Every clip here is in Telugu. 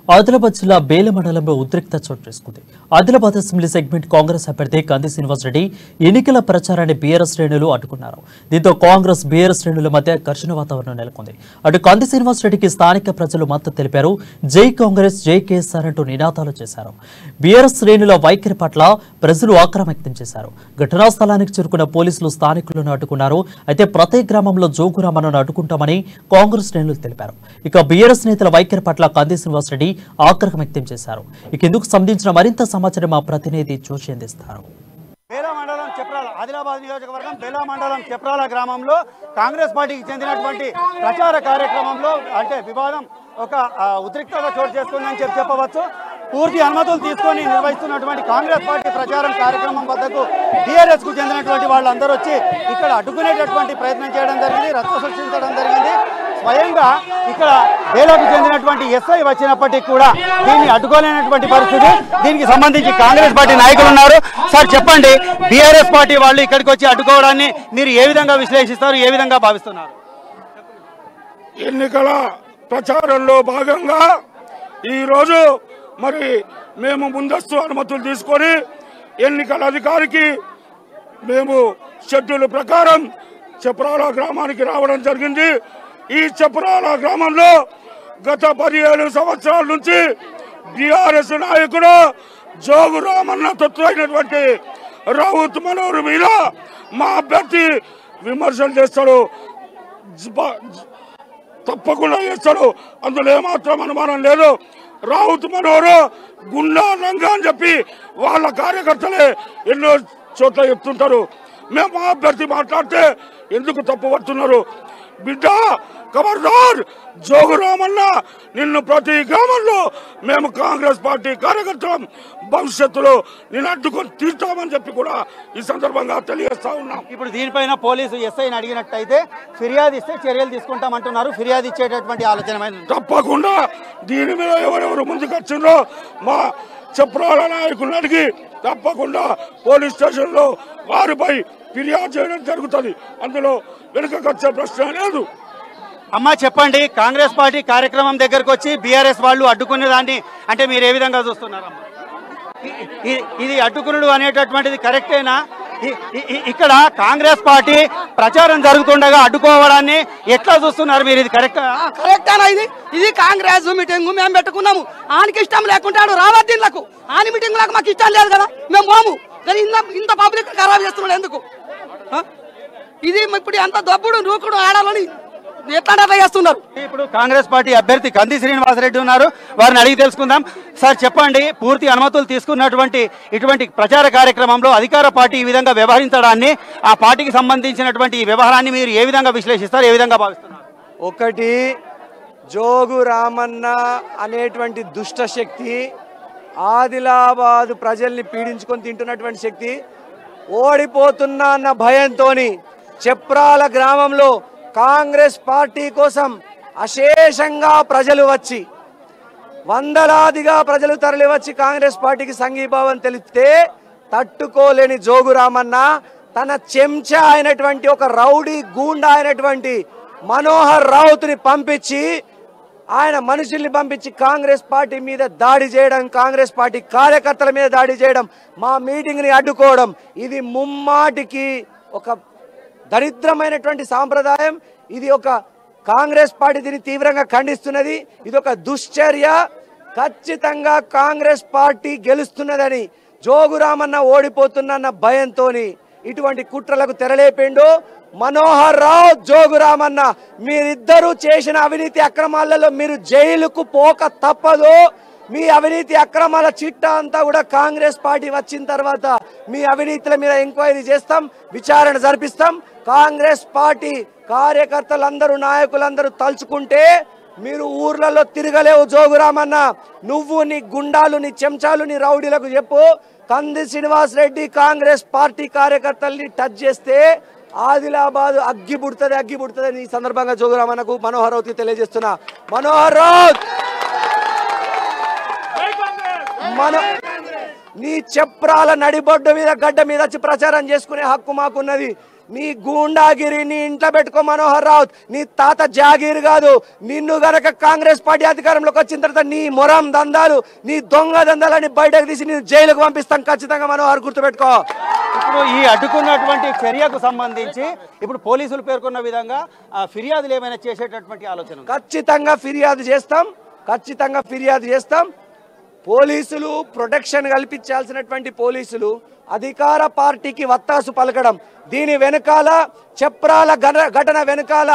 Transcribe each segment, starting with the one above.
ఆదిలాబాద్ జిల్లా బేల మండలంలో ఉద్రిక్త చోటు చేసుకుంది. ఆదిలాబాద్ అసెంబ్లీ సెగ్మెంట్ కాంగ్రెస్ అభ్యర్థి కంది శ్రీనివాసరెడ్డి ఎన్నికల ప్రచారాన్ని బీఆర్ఎస్ శ్రేణులు అడ్డుకున్నారు. దీంతో కాంగ్రెస్ బీఆర్ఎస్ శ్రేణుల మధ్య ఘర్షణ వాతావరణం నెలకొంది. అటు కంది శ్రీనివాసరెడ్డికి స్థానిక ప్రజలు మద్దతు తెలిపారు. జై కాంగ్రెస్ జై కేసీఆర్ అంటూ నినాదాలు చేశారు. బీఆర్ఎస్ శ్రేణుల వైఖరి పట్ల ప్రజలు ఆగ్రహం వ్యక్తం చేశారు. ఘటనా స్థలానికి చేరుకున్న పోలీసులు స్థానికులను అడ్డుకున్నారు. అయితే ప్రతి గ్రామంలో జోగురామను అడ్డుకుంటామని కాంగ్రెస్ శ్రేణులు తెలిపారు. ఇక బీఆర్ఎస్ నేతల వైఖరి పట్ల కంది శ్రీనివాసరెడ్డి ఆగ్రహం వ్యక్తం చేశారు. ఇందుకు సంబంధించిన మరింత సమాచారం మా ప్రతినిధి చూసి అందిస్తారు. బేలా మండలం చెప్రాల ఆదిలాబాద్ నియోజకవర్గం బేలా మండలం చెప్రాల గ్రామంలో కాంగ్రెస్ పార్టీకి చెందినటువంటి ప్రచార కార్యక్రమంలో అంటే వివాదం ఒక ఉద్రిక్తత చోటు చేసుకుందని చెప్పవచ్చు. పూర్తి అనుమతులు తీసుకొని నిర్వహిస్తున్నటువంటి కాంగ్రెస్ పార్టీ ప్రచారం కార్యక్రమం వద్దకు టీఆర్ఎస్ కు చెందినటువంటి వాళ్ళందరూ వచ్చి ఇక్కడ అడ్డుకునేటటువంటి ప్రయత్నం చేయడం జరిగింది, రచ్చ సృష్టించడం జరిగింది. స్వయంగా ఇక్కడ బేలాకు చెందినటువంటి ఎస్ఐ వచ్చినప్పటికీ కూడా దీన్ని అడ్డుకోలేనటువంటి పరిస్థితి. దీనికి సంబంధించి కాంగ్రెస్ పార్టీ నాయకులు ఉన్నారు. సార్ చెప్పండి, బీఆర్ఎస్ పార్టీ వాళ్ళు ఇక్కడికి వచ్చి అడ్డుకోవడాన్ని మీరు ఏ విధంగా విశ్లేషిస్తారు, ఏ విధంగా భావిస్తున్నారు? ఎన్నికల ప్రచారంలో భాగంగా ఈరోజు మరి మేము ముందస్తు అనుమతులు తీసుకొని ఎన్నికల అధికారికి మేము షెడ్యూల్ ప్రకారం చెప్రాల గ్రామానికి రావడం జరిగింది. ఈ చెప్రాల గ్రామంలో గత 15 సంవత్సరాల నుంచి బీఆర్ఎస్ నాయకుడు జోగు రామన్న తొత్తు అయినటువంటి రావుత్ మనోహర్ మీద మా అభ్యర్థి విమర్శలు చేస్తాడు, తప్పకుండా చేస్తాడు. అందులో ఏమాత్రం అనుమానం లేదు. రావుత్ మనోహర్ గుండా రంగా అని చెప్పి వాళ్ళ కార్యకర్తలే ఎన్నో చోట్ల చెప్తుంటారు. మేము మా అభ్యర్థి మాట్లాడితే ఎందుకు తప్పు పడుతున్నారు? బిడ్డ ఖబర్దార్, జోగురామన్న నిన్ను ప్రతి గ్రామంలో మేము కాంగ్రెస్ పార్టీ కార్యకర్తలం, భవిష్యత్తులో నిన్ను అడ్డుకొని తీర్చామని చెప్పి కూడా ఈ సందర్భంగా తెలియజేస్తా ఉన్నాం. ఇప్పుడు దీనిపైన పోలీసు ఎస్ఐని అడిగినట్టయితే ఫిర్యాదు ఇస్తే చర్యలు తీసుకుంటామంటున్నారు. ఫిర్యాదు ఇచ్చేటటువంటి ఆలోచన తప్పకుండా దీని మీద ఎవరెవరు ముందుకు వచ్చిందో మా చెప్రాల నాయకులను అడిగి తప్పకుండా పోలీస్ స్టేషన్ లో వారిపై ఫిర్యాదు చేయడం జరుగుతుంది. అందులో వెనుకకొచ్చే ప్రశ్న లేదు. అమ్మా చెప్పండి, కాంగ్రెస్ పార్టీ కార్యక్రమం దగ్గరకు వచ్చి బీఆర్ఎస్ వాళ్ళు అడ్డుకునే దాన్ని అంటే మీరు ఏ విధంగా చూస్తున్నారమ్మా? ఇది అడ్డుకునుడు అనేటటువంటిది కరెక్టేనా? ఇక్కడ కాంగ్రెస్ పార్టీ ప్రచారం జరుగుతుండగా అడ్డుకోవడాన్ని ఎట్లా చూస్తున్నారు మీరు? ఇది కరెక్టేనా? ఇది కాంగ్రెస్ మీటింగ్ మేము పెట్టుకున్నాము. ఆయనకి ఇష్టం లేకుంటాడు రావద్దీన్లకు, ఆయన మీటింగ్ లకు మాకు ఇష్టం లేదు కదా, మేము పోము. కానీ ఇంత పబ్లిక్ ఖరాబ్ చేస్తున్నాడు ఎందుకు? ఇది ఇప్పుడు ఎంత దబ్బుడు నూకుడు ఆడాలని ఎట్లా చేస్తున్నారు? ఇప్పుడు కాంగ్రెస్ పార్టీ అభ్యర్థి కంది శ్రీనివాసరెడ్డి ఉన్నారు, వారిని అడిగి తెలుసుకుందాం. సార్ చెప్పండి, పూర్తి అనుమతులు తీసుకున్నటువంటి ఇటువంటి ప్రచార కార్యక్రమంలో అధికార పార్టీ ఈ విధంగా వ్యవహరించడాన్ని, ఆ పార్టీకి సంబంధించినటువంటి ఈ వ్యవహారాన్ని మీరు ఏ విధంగా విశ్లేషిస్తారు, ఏ విధంగా భావిస్తున్నారు? ఒకటి, జోగు రామన్న అనేటువంటి దుష్ట శక్తి, ఆదిలాబాద్ ప్రజల్ని పీడించుకొని తింటున్నటువంటి శక్తి ఓడిపోతున్నా అన్న భయంతో చెప్రాల గ్రామంలో కాంగ్రెస్ పార్టీ కోసం అశేషంగా ప్రజలు వచ్చి, వందలాదిగా ప్రజలు తరలి వచ్చి కాంగ్రెస్ పార్టీకి సంఘీభావం తెలిపితే తట్టుకోలేని జోగు రామన్న తన చెంచా అయినటువంటి ఒక రౌడీ గూండా అయినటువంటి మనోహర్ రావుత్ని పంపించి, ఆయన మనుషుల్ని పంపించి కాంగ్రెస్ పార్టీ మీద దాడి చేయడం, కాంగ్రెస్ పార్టీ కార్యకర్తల మీద దాడి చేయడం, మా మీటింగ్ని అడ్డుకోవడం, ఇది ముమ్మాటికి ఒక దరిద్రమైనటువంటి సాంప్రదాయం. ఇది ఒక కాంగ్రెస్ పార్టీ దీన్ని తీవ్రంగా ఖండిస్తున్నది. ఇది ఒక దుశ్చర్య. ఖచ్చితంగా కాంగ్రెస్ పార్టీ గెలుస్తున్నదని, జోగురామన్న ఓడిపోతున్న భయంతో ఇటువంటి కుట్రలకు తెరలేపిండు మనోహర్ రావు. జోగురామన్న, మీరిద్దరూ చేసిన అవినీతి అక్రమాలలో మీరు జైలుకు పోక తప్పదు. మీ అవినీతి అక్రమాల చిట్టా అంతా కూడా కాంగ్రెస్ పార్టీ వచ్చిన తర్వాత మీ అవినీతుల మీద ఎంక్వైరీ చేస్తాం, విచారణ జరిపిస్తాం. కాంగ్రెస్ పార్టీ కార్యకర్తలందరూ నాయకులందరూ తలుచుకుంటే మీరు ఊర్లలో తిరగలేవు. జోగురామన్న, నువ్వు నీ గుండాలు, నీ చెంచాలు, నీ రౌడీలకు చెప్పు, కంది శ్రీనివాసరెడ్డి కాంగ్రెస్ పార్టీ కార్యకర్తల్ని టచ్ చేస్తే ఆదిలాబాద్ అగ్గి పుడుతుంది ఈ సందర్భంగా జోగురామన్నకు మనోహర్ రావుకి తెలియజేస్తున్నా. మనోహర్ రావు నీ చెప్రాల నడిబొడ్డు మీద గడ్డ మీద వచ్చి ప్రచారం చేసుకునే హక్కు మాకున్నది. నీ గూండాగిరి నీ ఇంట్లో పెట్టుకో మనోహర్ రావు, నీ తాత జాగీర్ కాదు. నిన్ను గనక కాంగ్రెస్ పార్టీ అధికారంలోకి వచ్చిన తర్వాత నీ మొరం దందాలు, నీ దొంగ దందాలని బయటకు తీసి నేను జైలుకు పంపిస్తాం ఖచ్చితంగా మనోహర్, గుర్తుపెట్టుకో. ఇప్పుడు ఈ అడ్డుకున్నటువంటి చర్యకు సంబంధించి ఇప్పుడు పోలీసులు పేర్కొన్న విధంగా ఫిర్యాదులు ఏమైనా చేసేటటువంటి ఆలోచన? ఖచ్చితంగా ఫిర్యాదు చేస్తాం. పోలీసులు ప్రొటెక్షన్ కల్పించాల్సినటువంటి పోలీసులు అధికార పార్టీకి వత్తాసు పలకడం, దీని వెనకాల చెప్రాల ఘటన వెనకాల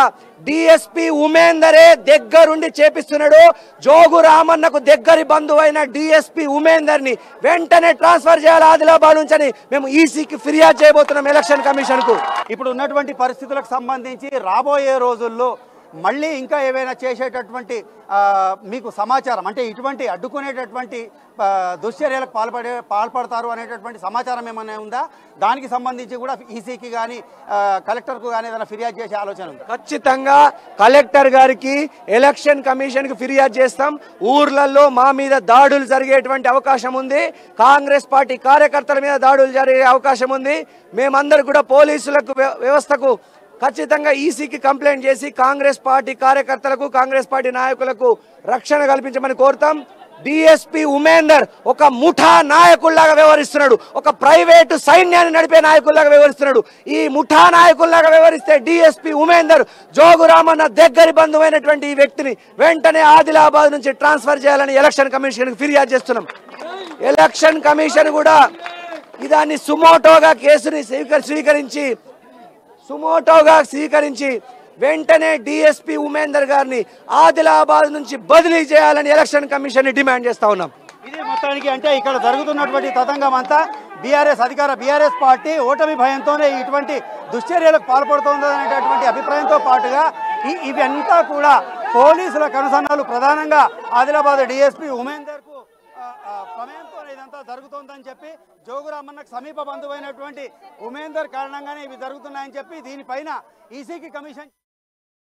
డిఎస్పీ ఉమేందరే దగ్గరుండి చేపిస్తున్నాడు. జోగు రామన్నకు దగ్గరి బంధువైన డిఎస్పీ ఉమేందర్ ని వెంటనే ట్రాన్స్ఫర్ చేయాలి ఆదిలాబాద్ నుంచి మేము ఈసీకి ఫిర్యాదు చేయబోతున్నాం ఎలక్షన్ కమిషన్ కు. ఇప్పుడు ఉన్నటువంటి పరిస్థితులకు సంబంధించి రాబోయే రోజుల్లో మళ్ళీ ఇంకా ఏవైనా చేసేటటువంటి మీకు సమాచారం, అంటే ఇటువంటి అడ్డుకునేటటువంటి దుశ్చర్యలకు పాల్పడతారు అనేటటువంటి సమాచారం ఏమైనా ఉందా? దానికి సంబంధించి కూడా ఈసీకి కానీ కలెక్టర్కు కానీ ఏదైనా ఫిర్యాదు చేసే ఆలోచన ఉంది? ఖచ్చితంగా కలెక్టర్ గారికి ఎలక్షన్ కమిషన్ కు ఫిర్యాదు చేస్తాం. ఊర్లలో మా మీద దాడులు జరిగేటువంటి అవకాశం ఉంది, కాంగ్రెస్ పార్టీ కార్యకర్తల మీద దాడులు జరిగే అవకాశం ఉంది. మేమందరూ కూడా పోలీసులకు వ్యవస్థకు ఖచ్చితంగా ఈసీకి కంప్లైంట్ చేసి కాంగ్రెస్ పార్టీ కార్యకర్తలకు కాంగ్రెస్ పార్టీ నాయకులకు రక్షణ కల్పించమని కోరుతాం. డిఎస్పీ ఉమేందర్ ఒక ముఠా నాయకుల్లాగా వ్యవహరిస్తున్నాడు, ఒక ప్రైవేటు సైన్యాన్ని నడిపే నాయకుల్లాగా వ్యవహరిస్తున్నాడు. ఈ ముఠా నాయకుల్లాగా వ్యవహరిస్తే డిఎస్పీ ఉమేందర్ జోగురామన్న దగ్గరి బంధువైనటువంటి ఈ వ్యక్తిని వెంటనే ఆదిలాబాద్ నుంచి ట్రాన్స్ఫర్ చేయాలని ఎలక్షన్ కమిషన్ ఫిర్యాదు చేస్తున్నాం. ఎలక్షన్ కమిషన్ కూడా దాన్ని సుమోటోగా కేసుని స్వీకరించి వెంటనే డిఎస్పీ ఉమేందర్ గారిని ఆదిలాబాద్ నుంచి బదిలీ చేయాలని ఎలక్షన్ కమిషన్ డిమాండ్ చేస్తా ఉన్నాం. ఇది మొత్తానికి అంటే ఇక్కడ జరుగుతున్నటువంటి తతంగం అంతా బీఆర్ఎస్ పార్టీ ఓటమి భయంతోనే ఇటువంటి దుశ్చర్యలకు పాల్పడుతోందనేటటువంటి అభిప్రాయంతో పాటుగా ఇవంతా కూడా పోలీసుల కనుసన్నలు ప్రధానంగా ఆదిలాబాద్ డిఎస్పీ ఉమేందర్ కు ప్రమేయంతో ఇదంతా జరుగుతోందని చెప్పి, జోగురామన్నకు సమీప బంధువైనటువంటి ఉమేందర్ కారణంగానే ఇవి జరుగుతున్నాయని చెప్పి దీనిపైన ఈసీకి కమిషన్